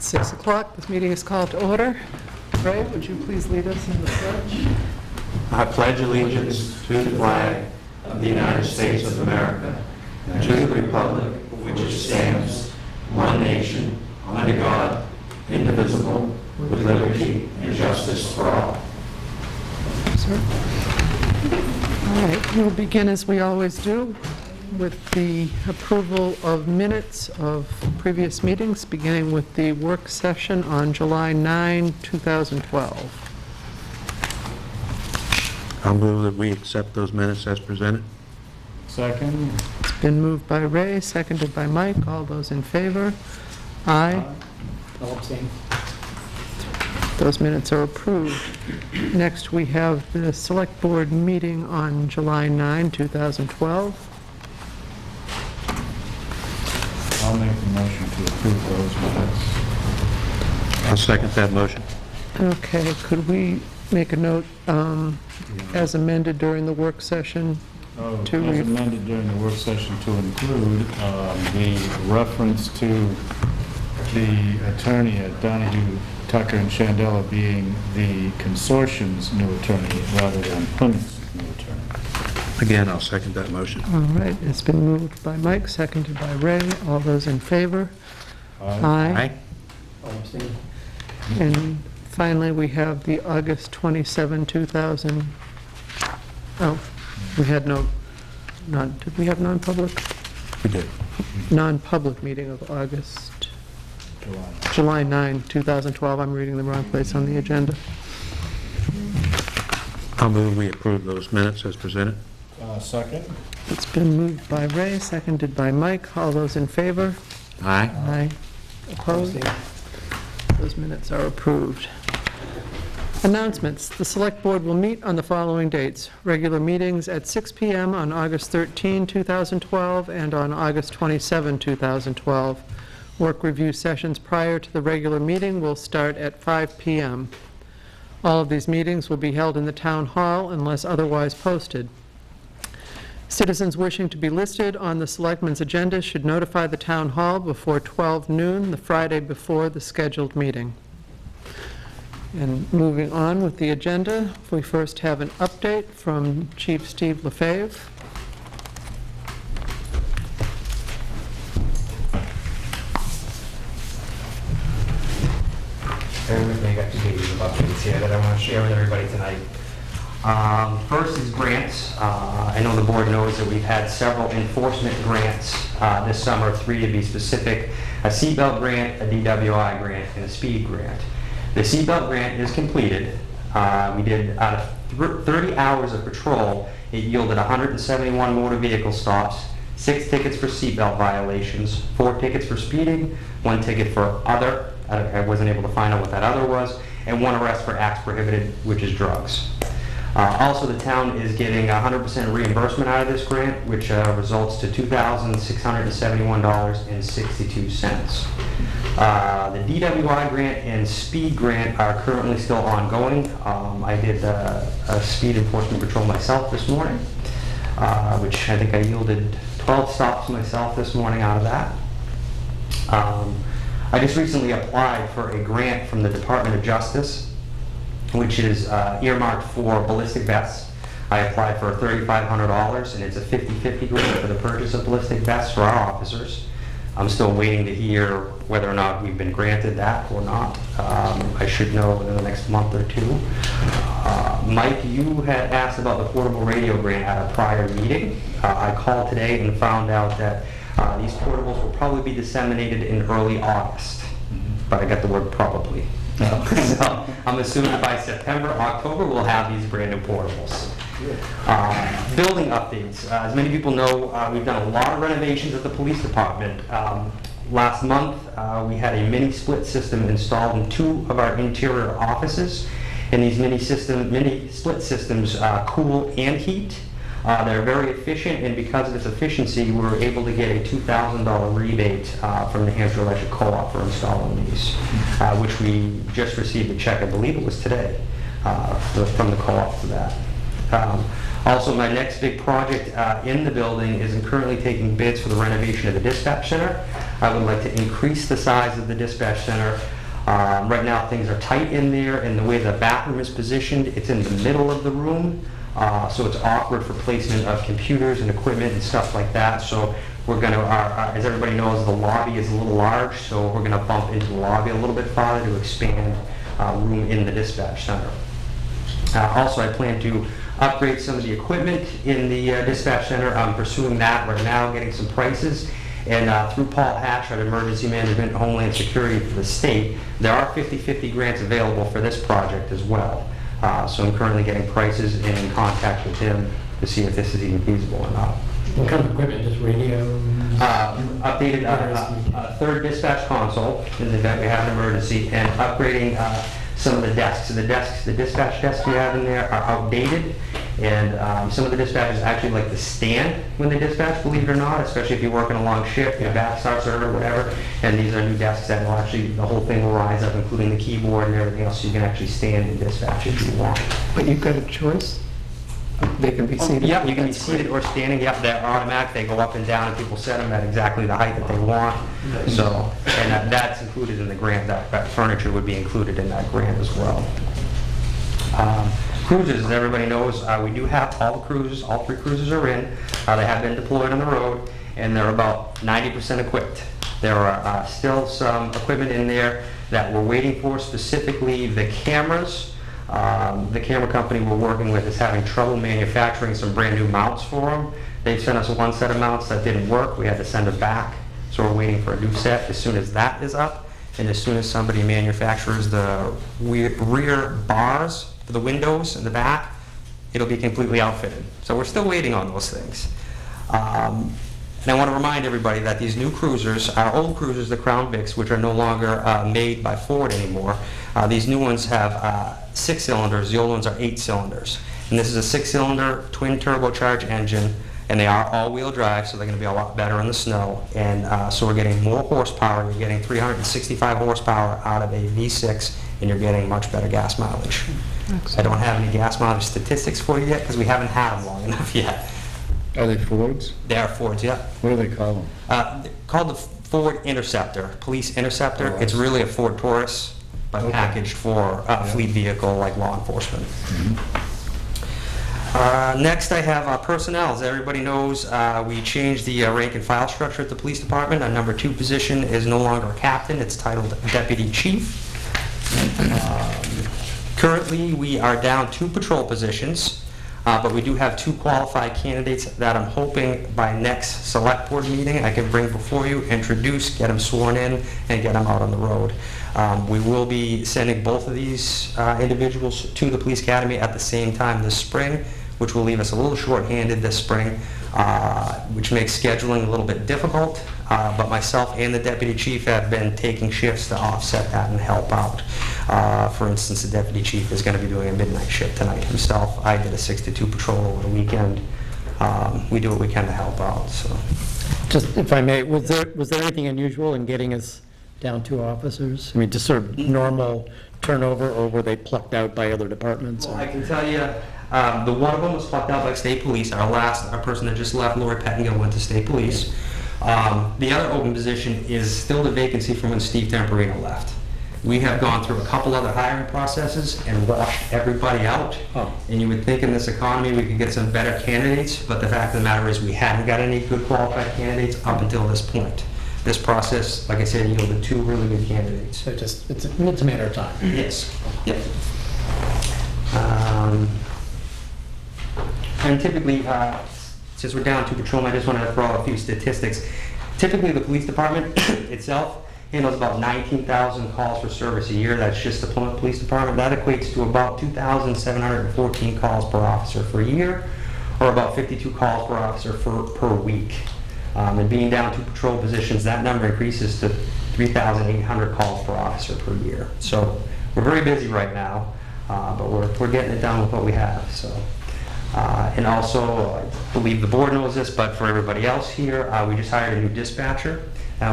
It's 6 o'clock. This meeting is called to order. Ray, would you please lead us in the pledge? I pledge allegiance to the flag of the United States of America and to the republic which stands, one nation, under God, indivisible, with liberty and justice for all. Sir. All right, we'll begin as we always do with the approval of minutes of previous meetings, beginning with the work session on July 9, 2012. I'll move that we accept those minutes as presented. Second. It's been moved by Ray, seconded by Mike. All those in favor? Aye. I'll abstain. Those minutes are approved. Next, we have the Select Board meeting on July 9, 2012. I'll make the motion to approve those minutes. I'll second that motion. Okay, could we make a note as amended during the work session? As amended during the work session to include the reference to the attorney at Donahue, Tucker, and Chandela being the consortium's new attorney rather than Plymouth's new attorney. Again, I'll second that motion. All right, it's been moved by Mike, seconded by Ray. All those in favor? Aye. And finally, we have the August 27, 2000. Oh, we had did we have non-public? We did. Non-public meeting of August, July 9, 2012. I'm reading the wrong place on the agenda. I'll move we approve those minutes as presented. Second. It's been moved by Ray, seconded by Mike. All those in favor? Aye. Aye. Opposed? Those minutes are approved. Announcements. The Select Board will meet on the following dates. Regular meetings at 6 p.m. on August 13, 2012 and on August 27, 2012. Work review sessions prior to the regular meeting will start at 5 p.m. All of these meetings will be held in the Town Hall unless otherwise posted. Citizens wishing to be listed on the Selectmen's agenda should notify the Town Hall before 12 noon, the Friday before the scheduled meeting. And moving on with the agenda, we first have an update from Chief Steve Lefebvre. Bear with me, I got 2 pages of updates here that I want to share with everybody tonight. First is grants. I know the board knows that we've had several enforcement grants this summer, 3 to be specific: a Seatbelt Grant, a DWI grant, and a speed grant. The Seatbelt Grant is completed. We did, out of 30 hours of patrol, it yielded 171 motor vehicle stops, 6 tickets for seatbelt violations, 4 tickets for speeding, 1 ticket for other, I wasn't able to find out what that other was, and 1 arrest for acts prohibited, which is drugs. Also, the town is getting 100% reimbursement out of this grant, which results to $2,671.62. The DWI grant and speed grant are currently still ongoing. I did a speed enforcement patrol myself this morning, which I think I yielded 12 stops myself this morning out of that. I just recently applied for a grant from the Department of Justice, which is earmarked for ballistic vests. I applied for $3,500, and it's a 50-50 grant for the purchase of ballistic vests for our officers. I'm still waiting to hear whether or not we've been granted that or not. I should know within the next month or 2. Mike, you had asked about the portable radio grant at a prior meeting. I called today and found out that these portables will probably be disseminated in early August, but I got the word probably. So I'm assuming by September, October, we'll have these brand new portables. Building updates. As many people know, we've done a lot of renovations at the police department. Last month, we had a mini split system installed in 2 of our interior offices, and these mini split systems cool and heat. They're very efficient, and because of its efficiency, we were able to get a $2,000 rebate from the Hampshire Electric Co-op for installing these, which we just received a check, I believe it was today, from the co-op for that. Also, my next big project in the building is currently taking bids for the renovation of the dispatch center. I would like to increase the size of the dispatch center. Right now, things are tight in there, and the way the bathroom is positioned, it's in the middle of the room, so it's awkward for placement of computers and equipment and stuff like that. So we're going to, as everybody knows, the lobby is a little large, so we're going to bump into the lobby a little bit farther to expand room in the dispatch center. Also, I plan to upgrade some of the equipment in the dispatch center. I'm pursuing that right now, getting some prices. And through Paul Hatch at Emergency Management and Homeland Security for the state, there are 50/50 grants available for this project as well. So I'm currently getting prices and in contact with him to see if this is even feasible or not. What kind of equipment? Just radio? Updated a third dispatch console in the event we have an emergency, and upgrading some of the desks. So the dispatch desks we have in there are outdated, and some of the dispatchers actually like to stand when they dispatch, believe it or not, especially if you're working a long shift, your back starts hurt or whatever. And these are new desks that will actually, the whole thing will rise up, including the keyboard and everything else, so you can actually stand and dispatch if you want. But you've got a choice? They can be seated? Yeah, you can be seated or standing. Yep, they're automatic. They go up and down, and people set them at exactly the height that they want. So, and that's included in the grant. That furniture would be included in that grant as well. Cruisers, as everybody knows, we do have all the cruisers. All 3 cruisers are in. They have been deployed on the road, and they're about 90% equipped. There are still some equipment in there that we're waiting for, specifically the cameras. The camera company we're working with is having trouble manufacturing some brand new mounts for them. They've sent us one set of mounts that didn't work. We had to send it back, so we're waiting for a new set. As soon as that is up, and as soon as somebody manufactures the rear bars for the windows in the back, it'll be completely outfitted. So we're still waiting on those things. And I want to remind everybody that these new cruisers, our old cruisers, the Crown Vics, which are no longer made by Ford anymore, these new ones have 6 cylinders. The old ones are 8 cylinders. And this is a 6-cylinder twin turbocharged engine, and they are all-wheel drive, so they're going to be a lot better in the snow. And so we're getting more horsepower. You're getting 365 horsepower out of a V6, and you're getting much better gas mileage. Excellent. I don't have any gas mileage statistics for you yet because we haven't had them long enough yet. Are they Fords? They are Fords, yeah. What do they call them? They're called the Ford Interceptor, Police Interceptor. It's really a Ford Taurus, but packaged for a fleet vehicle like law enforcement. Next I have personnel. As everybody knows, we changed the rank and file structure at the police department. Our number 2 position is no longer a captain. It's titled Deputy Chief. Currently, we are down 2 patrol positions. But we do have 2 qualified candidates that I'm hoping by next select board meeting I can bring before you, introduce, get them sworn in, and get them out on the road. We will be sending both of these individuals to the police academy at the same time this spring, which will leave us a little short-handed this spring, which makes scheduling a little bit difficult. But myself and the deputy chief have been taking shifts to offset that and help out. For instance, the deputy chief is going to be doing a midnight shift tonight himself. I did a 6 to 2 patrol over the weekend. We do what we can to help out. So, Just, if I may, was there anything unusual in getting us down 2 officers? I mean, just sort of normal turnover, or were they plucked out by other departments? well, I can tell you, the one of them was plucked out by state police. Our person that just left, Lori Pettingill, went to state police. The other open position is still the vacancy from when Steve Temporino left. We have gone through a couple other hiring processes and washed everybody out. And you would think in this economy we could get some better candidates, but the fact of the matter is we haven't got any good qualified candidates up until this point. This process, like I said, yielded 2 really good candidates. So it's a matter of time. Yes. Yep. And typically, since we're down 2 patrolmen, I just want to throw out a few statistics. Typically, the police department itself handles about 19,000 calls for service a year. That's just the Plymouth Police Department. That equates to about 2,714 calls per officer for a year, or about 52 calls per officer per week. And being down 2 patrol positions, that number increases to 3,800 calls per officer per year. So we're very busy right now, but we're getting it done with what we have. So. And also, I believe the board knows this, but for everybody else here, we just hired a new dispatcher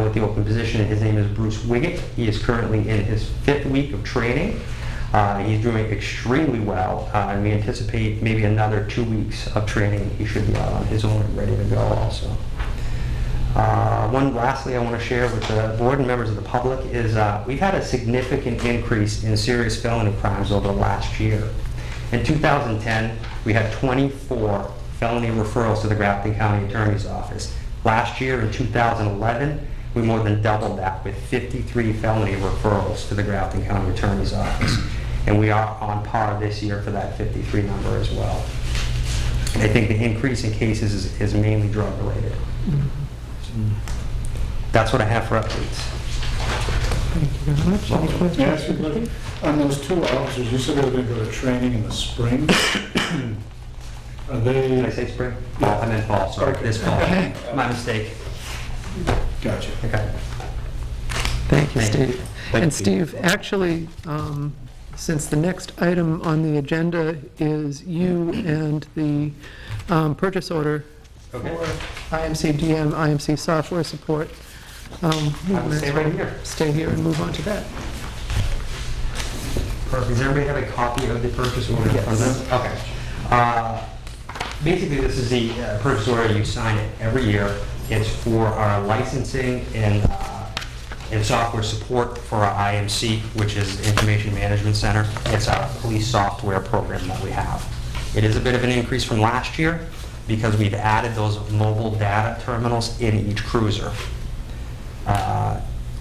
with the open position. His name is Bruce Wiggett. He is currently in his 5th week of training. He's doing extremely well, and we anticipate maybe another 2 weeks of training. He should be out on his own and ready to go also. Lastly, I want to share with the board and members of the public is we've had a significant increase in serious felony crimes over the last year. In 2010, we had 24 felony referrals to the Grafton County Attorney's Office. Last year, in 2011, we more than doubled that with 53 felony referrals to the Grafton County Attorney's Office. And we are on par this year for that 53 number as well. I think the increase in cases is mainly drug-related. That's what I have for updates. Thank you very much. Any May I ask questions? you a question? On those two officers, you said they were going to go to training in the spring. Are Did I they, say spring? Fall, I meant fall, sorry, Okay. this fall. My mistake. gotcha. Okay. Thank you, Thank you. Steve. And Steve, actually, since the next item on the agenda is you and the purchase order Okay. for IMC DM, IMC software support. I will stay right here. Stay here and move on to that. Perfect. Does everybody have a copy of the purchase order? Yes. from them? Okay. Basically, this is the purchase order. You sign it every year. It's for our licensing and software support for our IMC, which is Information Management Center. It's our police software program that we have. It is a bit of an increase from last year because we've added those mobile data terminals in each cruiser.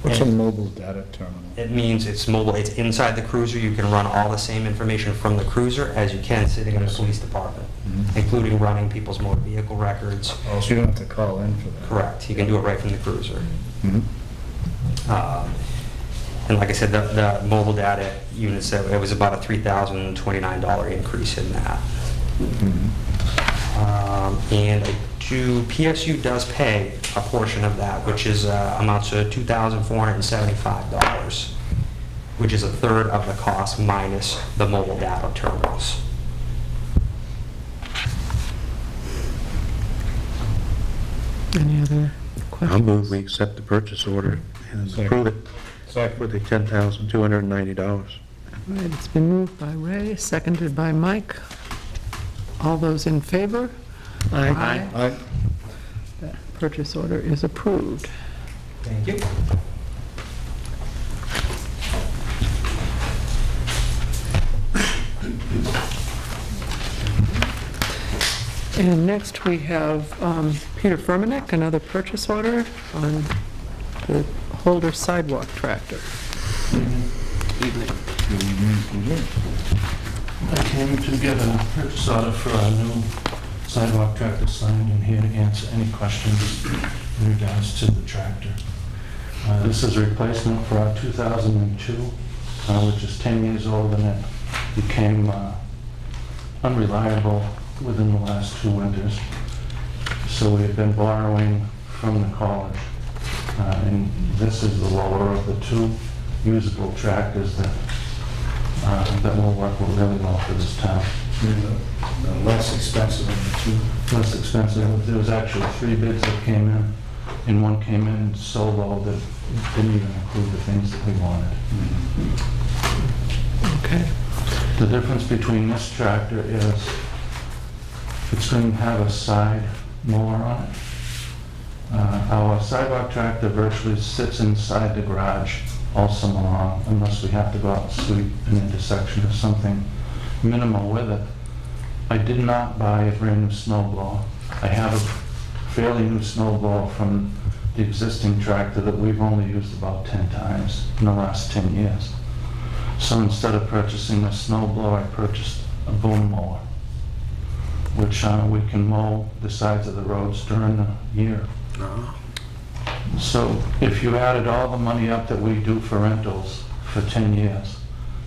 What's a and mobile data terminal? It means it's mobile, it's inside the cruiser. You can run all the same information from the cruiser as you can sitting in the police department, including running people's motor vehicle records. Oh, so you don't have to call in for that? Correct. You can do it right from the cruiser. Mhm. And like I said, the mobile data units, it was about a $3,029 increase in that. And PSU does pay a portion of that, which is amounts to $2,475, which is a third of the cost minus the mobile data terminals. Any other questions? I'll move we accept the purchase order and approve it for the $10,290. All right, it's been moved by Ray, seconded by Mike. All those in favor? Aye. Aye. That purchase order is approved. Thank you. And next, we have Peter Furmanek, another purchase order on the Holder sidewalk tractor. I came to get a purchase order for our new sidewalk tractor signed and here to answer any questions in regards to the tractor. This is a replacement for our 2002, which is 10 years old, and it became unreliable within the last 2 winters. So we've been borrowing from the college. And this is the lower of the 2 usable tractors that will work really well for this town. The less expensive of the two. Less expensive. There was actually 3 bids that came in, and one came in so low that it didn't even include the things that we wanted. Okay. The difference between this tractor is it's going to have a side mower on it. Our sidewalk tractor virtually sits inside the garage all summer long, unless we have to go out and sweep an intersection or something minimal with it. I did not buy a brand new snow blower. I have a fairly new snow blower from the existing tractor that we've only used about 10 times in the last 10 years. So instead of purchasing a snow blower, I purchased a boom mower, which we can mow the sides of the roads during the year. So if you added all the money up that we do for rentals for 10 years,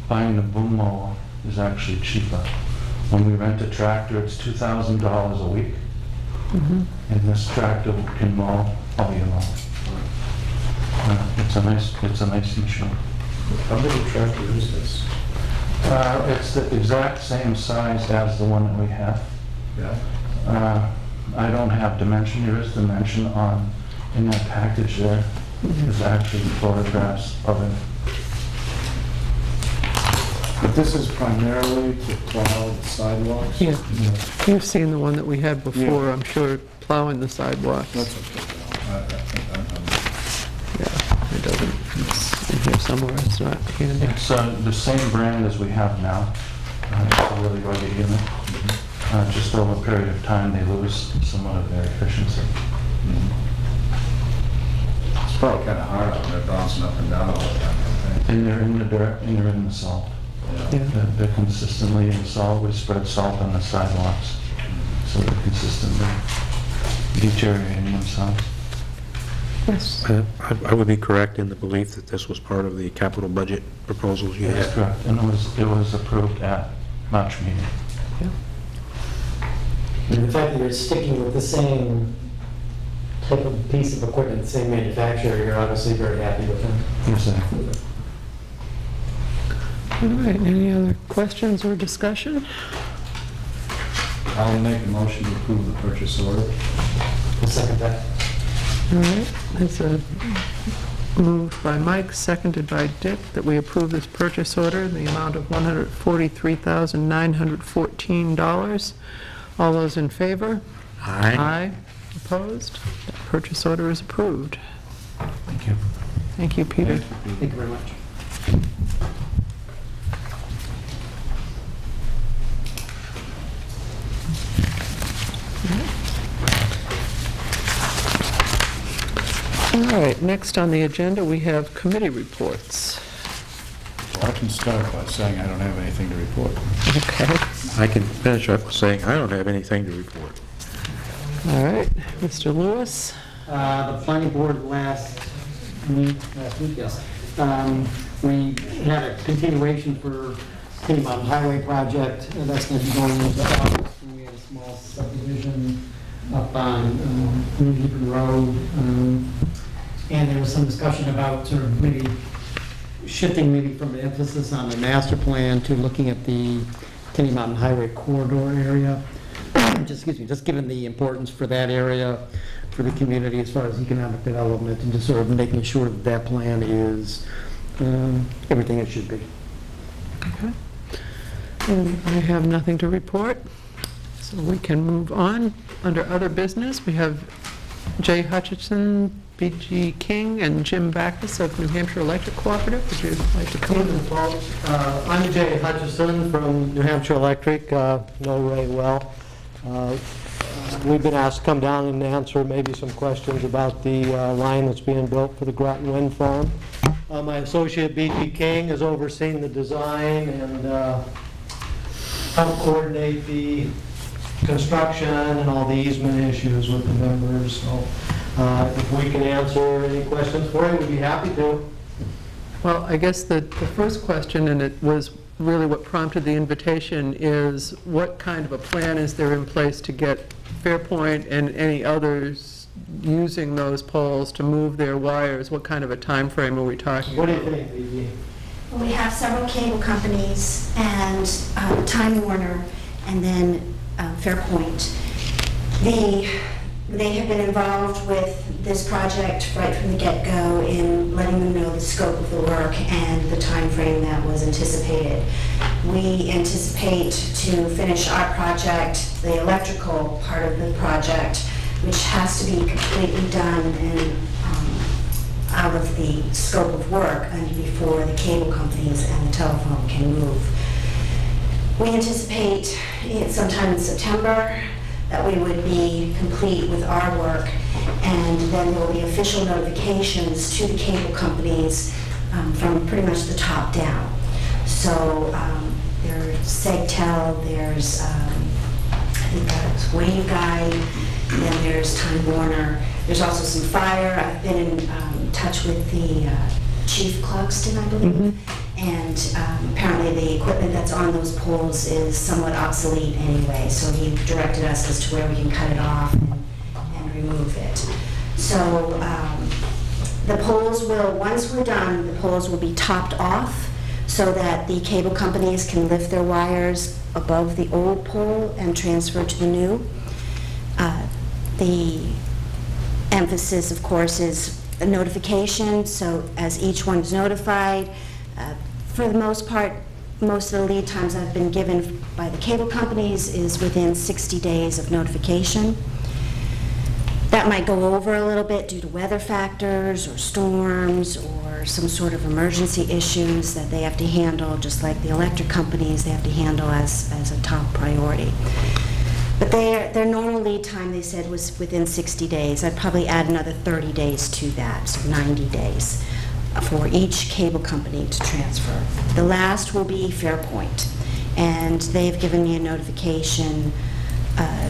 buying the boom mower is actually cheaper. When we rent a tractor, it's $2,000 a week, and this tractor can mow all year long. It's a nice machine. How big a tractor is this? It's the exact same size as the one that we have. Yeah. I don't have dimension. There is dimension in that package there. There's actually photographs of it. But this is primarily to plow the sidewalks? Yeah. You've seen the one that we had before, I'm sure, plowing the sidewalks. That's okay. Yeah, it doesn't, it's in here somewhere, it's not handy. It's the same brand as we have now. It's a really rugged unit. Just over a period of time, they lose somewhat of their efficiency. It's probably kind of hard out there bouncing up and down all the time, I think. And they're in the dirt, and they're in the salt. Yeah. They're consistently in the salt. We spread salt on the sidewalks, so they're consistently deteriorating themselves. Yes. I would be correct in the belief that this was part of the capital budget proposals you That's had. correct, and it was approved at March meeting. Yeah. And the fact that you're sticking with the same type of piece of equipment, the same manufacturer, you're obviously very happy with them. Yes, sir. All right, any other questions or discussion? I'll make a motion to approve the purchase order. I'll second that. All right, it's moved by Mike, seconded by Dick, that we approve this purchase order in the amount of $143,914. All those in favor? Aye. Aye. Opposed? That purchase order is approved. Thank you. Thank you, Peter. Thank you very much. All right, next on the agenda, we have committee reports. Well, I can start by saying I don't have anything to report. Okay. I can finish up with saying I don't have anything to report. All right, Mr. Lewis? The planning board last week, yes. We had a continuation for Tenny Mountain Highway project. That's going to be going into August. And we had a small subdivision up on New Haven Road. And there was some discussion about sort of maybe shifting maybe from the emphasis on the master plan to looking at the Tenny Mountain Highway corridor area. Just given the importance for that area, for the community as far as economic development, and just sort of making sure that that plan is everything it should be. Okay. And I have nothing to report, so we can move on. Under other business, we have Jay Hutchison, B.G. King, and Jim Backus of New Hampshire Electric Cooperative. Would you like to come in? I'm Jay Hutchison from New Hampshire Electric, know Ray well. We've been asked to come down and answer maybe some questions about the line that's being built for the Groton Wind Farm. My associate B.G. King has overseen the design and helped coordinate the construction and all the easement issues with the members. So if we can answer any questions for you, we'd be happy to. Well, I guess the first question, and it was really what prompted the invitation, is what kind of a plan is there in place to get Fairpoint and any others using those poles to move their wires? What kind of a time frame are we talking What do about? you think, B.G.? We have several cable companies and Time Warner and then Fairpoint. They have been involved with this project right from the get-go in letting them know the scope of the work and the time frame that was anticipated. We anticipate to finish our project, the electrical part of the project, which has to be completely done and out of the scope of work and before the cable companies and the telephone can move. We anticipate sometime in September that we would be complete with our work, and then there will be official notifications to the cable companies from pretty much the top down. So there's Segtel, there's I think that's Waveguide, and then there's Time Warner. There's also some fire. I've been in touch with the Chief Clugston, I believe, and apparently the equipment that's on those poles is somewhat obsolete anyway, so he directed us as to where we can cut it off and remove it. So the poles will, once we're done, the poles will be topped off so that the cable companies can lift their wires above the old pole and transfer to the new. The emphasis, of course, is a notification, so as each one is notified, for the most part, most of the lead times I've been given by the cable companies is within 60 days of notification. That might go over a little bit due to weather factors or storms or some sort of emergency issues that they have to handle, just like the electric companies, they have to handle as a top priority. But their normal lead time, they said, was within 60 days. I'd probably add another 30 days to that, so 90 days for each cable company to transfer. The last will be Fairpoint, and they've given me a notification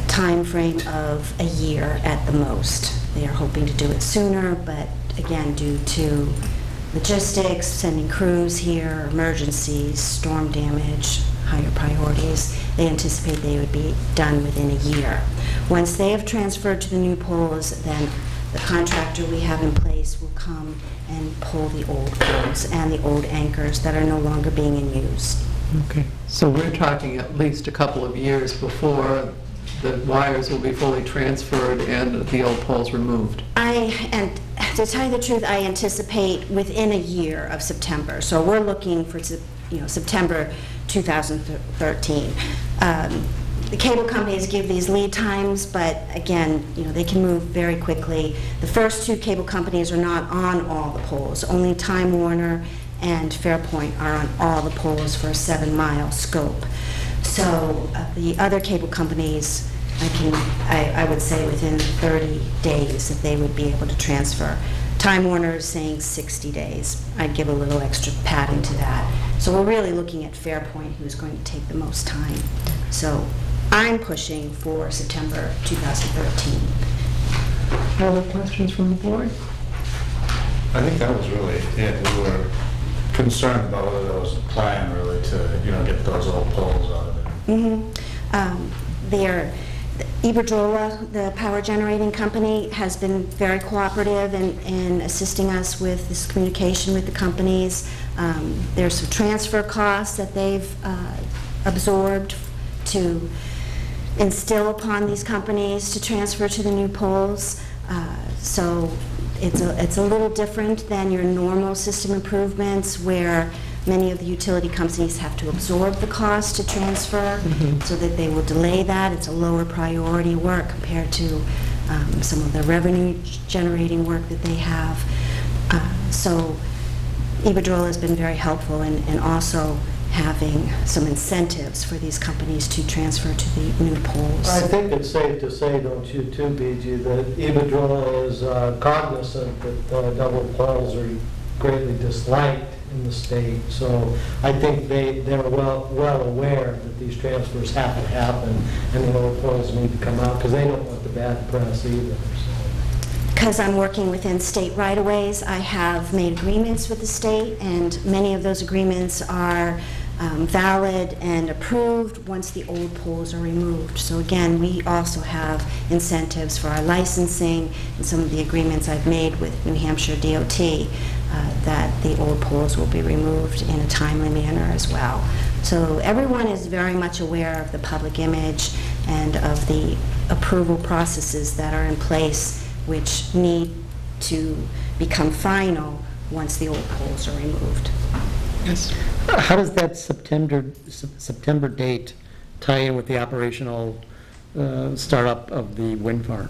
time frame of a year at the most. They are hoping to do it sooner, but again, due to logistics, sending crews here, emergencies, storm damage, higher priorities, they anticipate they would be done within a year. Once they have transferred to the new poles, then the contractor we have in place will come and pull the old poles and the old anchors that are no longer being in use. Okay, so we're talking at least a couple of years before the wires will be fully transferred and the old poles removed. And to tell you the truth, I anticipate within a year of September. So we're looking for, September 2013. The cable companies give these lead times, but again, they can move very quickly. The first two cable companies are not on all the poles. Only Time Warner and Fairpoint are on all the poles for a 7-mile scope. So the other cable companies, I would say within 30 days that they would be able to transfer. Time Warner is saying 60 days. I'd give a little extra padding to that. So we're really looking at Fairpoint, who's going to take the most time. So I'm pushing for September 2013. Other questions from the board? I think that was really it. We were concerned about whether there was a plan really to, get those old poles out of there. Iberdrola, the power generating company, has been very cooperative in assisting us with this communication with the companies. There's some transfer costs that they've absorbed to instill upon these companies to transfer to the new poles. So it's a little different than your normal system improvements where many of the utility companies have to absorb the cost to transfer so that they will delay that. It's a lower priority work compared to some of the revenue generating work that they have. So Iberdrola has been very helpful in also having some incentives for these companies to transfer to the new poles. I think it's safe to say, don't you too, BG, that Iberdrola is cognizant that double poles are greatly disliked in the state. So I think they're well aware that these transfers have to happen and the old poles need to come out because they don't want the bad press either. Because I'm working within state right-of-ways, I have made agreements with the state, and many of those agreements are valid and approved once the old poles are removed. So again, we also have incentives for our licensing and some of the agreements I've made with New Hampshire DOT that the old poles will be removed in a timely manner as well. So everyone is very much aware of the public image and of the approval processes that are in place, which need to become final once the old poles are removed. Yes. How does that September date tie in with the operational startup of the wind farm?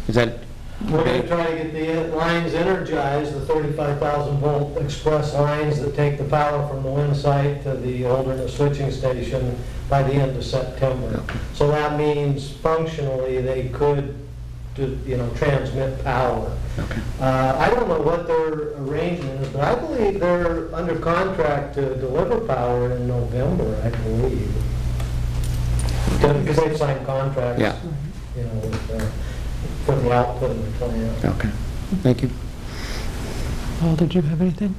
Is that... We're going to try to get the lines energized, the 35,000 volt express lines that take the power from the wind site to the alternate switching station by the end of September. So that means functionally they could transmit power. Okay. I don't know what their arrangement is, but I believe they're under contract to deliver power in November, I believe. Because they've signed contracts, Yeah. for the output of the plant. Okay. Thank you. Paul, did you have anything?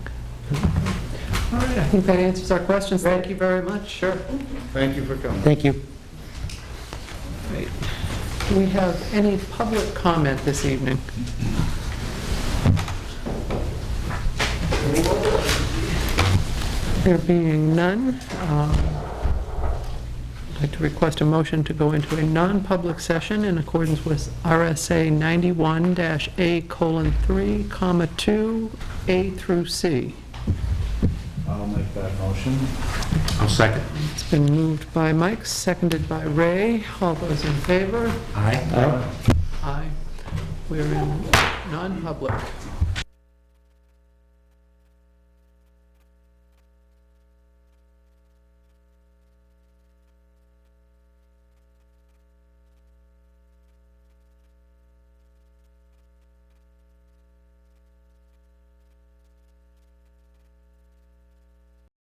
All right, I think that answers our questions. Thank you very much. Sure. Thank you for coming. Thank you. Great. Do we have any public comment this evening? There being none, I'd like to request a motion to go into a non-public session in accordance with RSA 91-A:3, 2, A through C. I'll make that motion. I'll second. It's been moved by Mike, seconded by Ray. All those in favor? Aye. Aye. We're in non-public.